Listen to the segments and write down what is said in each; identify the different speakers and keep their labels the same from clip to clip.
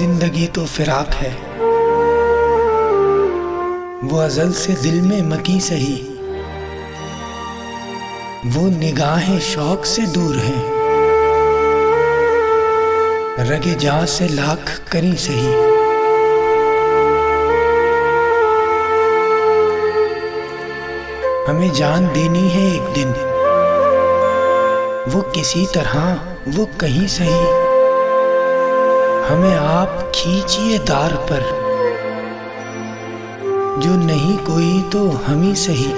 Speaker 1: जिंदगी तो फिराक है, वो अज़ल से दिल में मकी सही, वो निगाहें शौक से दूर हैं, रगे जां से लाख करी सही। हमें जान देनी है एक दिन, वो किसी तरह वो कहीं सही। हमें आप खींचिए दार पर, जो नहीं कोई तो हम ही सही।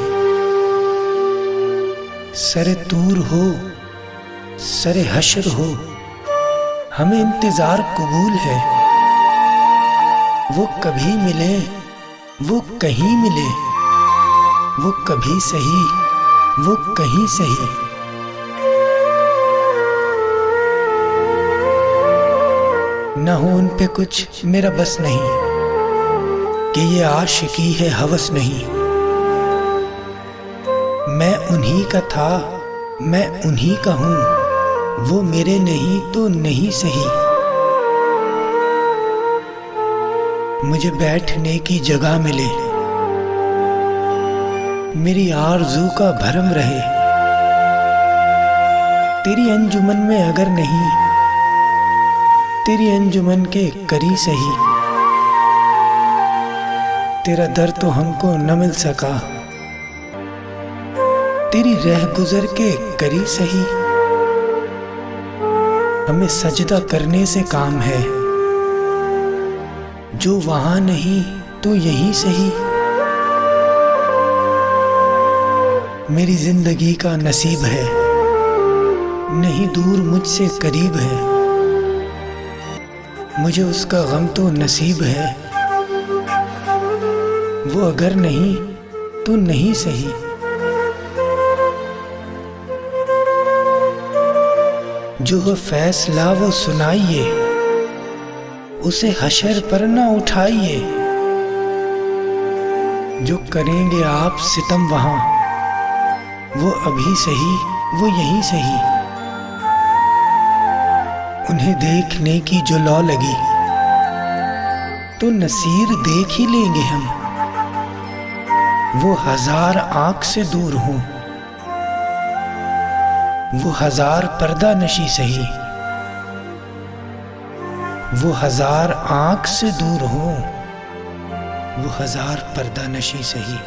Speaker 1: सरे तूर हो सरे हश्र हो, हमें इंतजार कबूल है। वो कभी मिले वो कहीं मिले, वो कभी सही वो कहीं सही। न हो उन पे कुछ मेरा बस नहीं, कि ये आशिकी है हवस नहीं। मैं उन्हीं का था मैं उन्हीं का हूं, वो मेरे नहीं तो नहीं सही। मुझे बैठने की जगह मिले, मेरी आरज़ू का भरम रहे। तेरी अंजुमन में अगर नहीं, तेरी अंजुमन के करी सही। तेरा दर तो हमको न मिल सका, तेरी रह गुजर के करी सही। हमें सजदा करने से काम है, जो वहां नहीं तो यहीं सही। मेरी जिंदगी का नसीब है, नहीं दूर मुझसे करीब है। मुझे उसका गम तो नसीब है, वो अगर नहीं तो नहीं सही। जो हो फैसला वो सुनाइए, उसे हशर पर ना उठाइए। जो करेंगे आप सितम वहां, वो अभी सही वो यहीं सही। उन्हें देखने की जो लौ लगी, तो नसीर देख ही लेंगे हम। वो हजार आंख से दूर हों, वो हजार पर्दा नशी सही। वो हजार आंख से दूर हों, वो हजार पर्दा नशी सही।